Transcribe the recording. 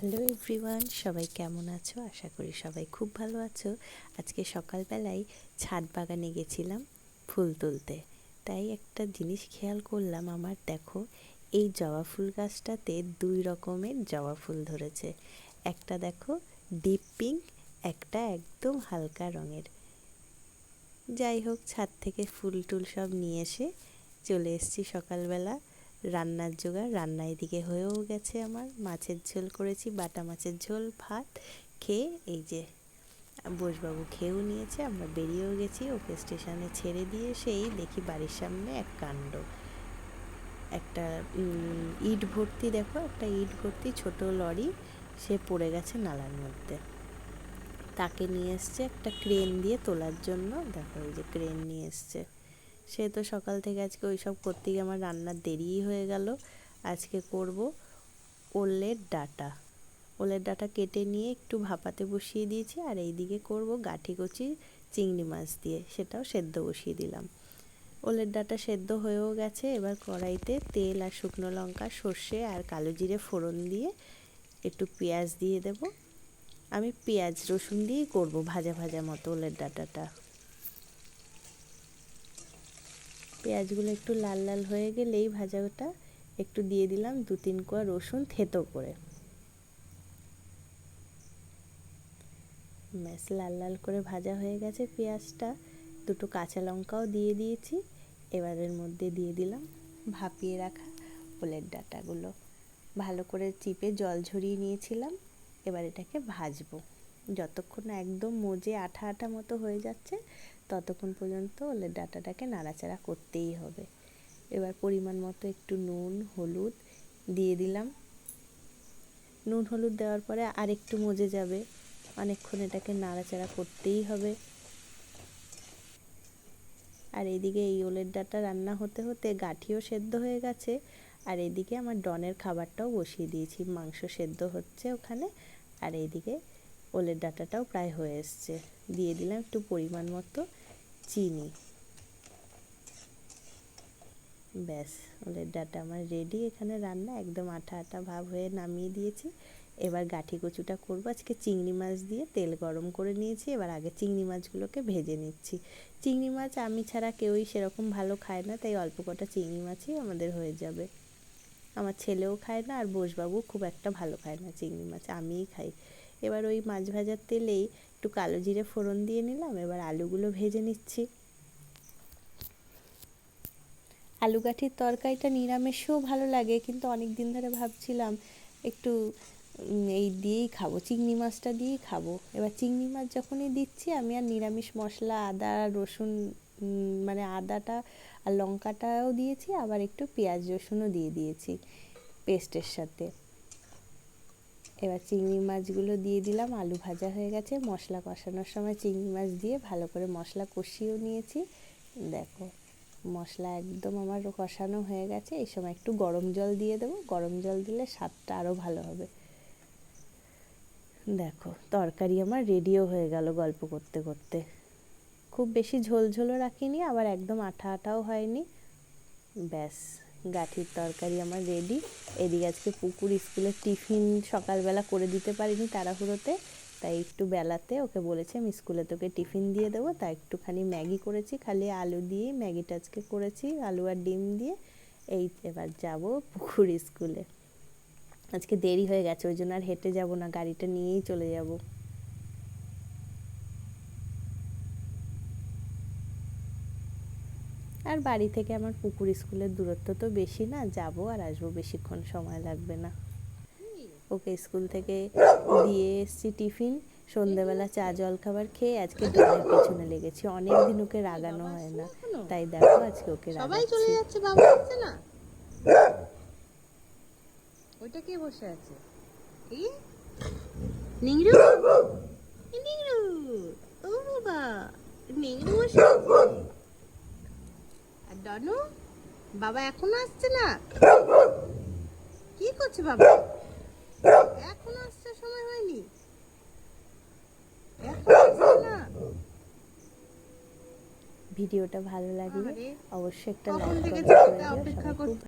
Hello everyone, সবাই কেমন আছো? আশা করি সবাই খুব ভালো আছো। আজকে সকালবেলায় ছাদ বাগানে গেছিলাম ফুল তুলতে, তাই একটা জিনিস খেয়াল করলাম। আমার দেখো, এই জবা ফুল গাছটাতে 2 রকমের জবা ফুল ধরেছে। একটা দেখো ডিপ পিঙ্ক, একটা একদম হালকা রঙের। যাই হোক, ছাদ থেকে ফুল টুল সব নিয়ে এসে চলে এসেছি সকালবেলা রান্নার জোগাড়। রান্না এদিকে হয়েও গেছে। আমার মাছের ঝোল করেছি, বাটা মাছের ঝোল, ভাত খেয়ে এই যে বোসবাবু খেয়েও নিয়েছে। আমরা বেরিয়েও গেছি, ওকে স্টেশনে ছেড়ে দিয়ে সেই দেখি বাড়ির সামনে এক কাণ্ড। একটা ইট ভর্তি, দেখো একটা ইট ভর্তি ছোট লরি, সে পড়ে গেছে নালার মধ্যে। তাকে নিয়ে এসছে একটা ক্রেন দিয়ে তোলার জন্য। দেখো এই যে ক্রেন নিয়ে এসছে। সে তো সকাল থেকে আজকে ওই সব করতে গিয়ে আমার রান্নার দেরিই হয়ে গেল। আজকে করব ওলের ডাঁটা। ওলের ডাঁটা কেটে নিয়ে একটু ভাপাতে বসিয়ে দিয়েছি, আর এইদিকে করব গাঁঠি কচি চিংড়ি মাছ দিয়ে, সেটাও সেদ্ধ বসিয়ে দিলাম। ওলের ডাঁটা সেদ্ধ হয়েও গেছে। এবার কড়াইতে তেল আর শুকনো লঙ্কা, সর্ষে আর কালো জিরে ফোড়ন দিয়ে একটু পেঁয়াজ দিয়ে দেব। আমি পেঁয়াজ রসুন দিয়েই করব ভাজা ভাজা মতো ওলের ডাঁটাটা। পেঁয়াজগুলো একটু লাল লাল হয়ে গেলেই ভাজাটা একটু দিয়ে দিলাম 2-3 কোয়া রসুন থেতো করে। ব্যাস লাল লাল করে ভাজা হয়ে গেছে পেঁয়াজটা। 2টো কাঁচা লঙ্কাও দিয়ে দিয়েছি। এবারের মধ্যে দিয়ে দিলাম ভাপিয়ে রাখা ওলের ডাঁটাগুলো। ভালো করে চিপে জল ঝরিয়ে নিয়েছিলাম। এবার এটাকে ভাজবো যতক্ষণ না একদম মজে আঠা আঠা মতো হয়ে যাচ্ছে, ততক্ষণ পর্যন্ত ওলের ডাঁটাটাকে নাড়াচাড়া করতেই হবে। এবার পরিমাণ মতো একটু নুন হলুদ দিয়ে দিলাম। নুন হলুদ দেওয়ার পরে আর একটু মজে যাবে, অনেকক্ষণ এটাকে নাড়াচাড়া করতেই হবে। আর এদিকে এই ওলের ডাঁটা রান্না হতে হতে গাঁঠিও সেদ্ধ হয়ে গেছে। আর এদিকে আমার ডনের খাবারটাও বসিয়ে দিয়েছি, মাংস সেদ্ধ হচ্ছে ওখানে। আর এইদিকে ওলের ডাঁটাটাও প্রায় হয়ে এসছে। দিয়ে দিলাম একটু পরিমাণ মতো চিনি। ব্যাস, ওলের ডাঁটা আমার রেডি। এখানে রান্না একদম আঠা আঠা ভাব হয়ে নামিয়ে দিয়েছি। এবার গাঁঠি কচুটা করবো আজকে চিংড়ি মাছ দিয়ে। তেল গরম করে নিয়েছি, এবার আগে চিংড়ি মাছগুলোকে ভেজে নিচ্ছি। চিংড়ি মাছ আমি ছাড়া কেউই সেরকম ভালো খায় না, তাই অল্প কটা চিংড়ি মাছই আমাদের হয়ে যাবে। আমার ছেলেও খায় না, আর বোসবাবু খুব একটা ভালো খায় না চিংড়ি মাছ, আমিই খাই। এবার ওই মাছ ভাজার তেলেই একটু কালো জিরে ফোড়ন দিয়ে নিলাম। এবার আলুগুলো ভেজে নিচ্ছি। আলু গাঠির তরকারিটা নিরামিষেও ভালো লাগে, কিন্তু অনেক দিন ধরে ভাবছিলাম একটু এই দিয়েই খাবো, চিংড়ি মাছটা দিয়েই খাবো। এবার চিংড়ি মাছ যখনই দিচ্ছি, আমি আর নিরামিষ মশলা আদা রসুন, মানে আদাটা আর লঙ্কাটাও দিয়েছি, আবার একটু পেঁয়াজ রসুনও দিয়ে দিয়েছি পেস্টের সাথে। এবার চিংড়ি মাছগুলো দিয়ে দিলাম। আলু ভাজা হয়ে গেছে। মশলা কষানোর সময় চিংড়ি মাছ দিয়ে ভালো করে মশলা কষিয়েও নিয়েছি। দেখো মশলা একদম আমার কষানো হয়ে গেছে। এই সময় একটু গরম জল দিয়ে দেবো। গরম জল দিলে স্বাদটা আরও ভালো হবে। দেখো তরকারি আমার রেডিও হয়ে গেল গল্প করতে করতে। খুব বেশি ঝোল ঝোলও রাখিনি, আবার একদম আঠা আঠাও হয়নি। ব্যাস, গাঠির তরকারি আমার রেডি। এদিকে আজকে পুকুর স্কুলের টিফিন সকালবেলা করে দিতে পারিনি তাড়াহুড়োতে, তাই একটু বেলাতে ওকে বলেছি আমি স্কুলে তোকে টিফিন দিয়ে দেবো। তাই একটুখানি ম্যাগি করেছি, খালি আলু দিয়েই ম্যাগিটা আজকে করেছি, আলু আর ডিম দিয়ে। এই এবার যাব পুকুর স্কুলে। আজকে দেরি হয়ে গেছে, ওই জন্য আর হেঁটে যাব না, গাড়িটা নিয়েই চলে যাব। আর বাড়ি থেকে আমার পুকুর স্কুলের দূরত্ব তো বেশি না, যাব আর আসবো, বেশিক্ষণ সময় লাগবে না। ওকে স্কুল থেকে দিয়ে এসছি টিফিন। সন্ধ্যাবেলা চা জল খাবার খেয়ে আজকে ডনের পেছনে লেগেছি। অনেক দিন ওকে রাগানো হয় না, তাই দেখো আজকে ওকে সবাই রাগাচ্ছি। চলে যাচ্ছে, বাবা আসছে না। ওইটা কে বসে আছে? এই নিংড়ু, নিংড়ু, ও বাবা, নিংড়ু বসে আছে। আর ডনু, বাবা এখনো আসছে না। কি করছে বাবা? এখনো আসছে, সময় হয়নি, এখনো আসছে না। ভিডিওটা ভালো লাগলে আরে অবশ্যই একটা কখন লাইক থেকে কমেন্ট করে চারটা দিও। অপেক্ষা সবাই খুব করতে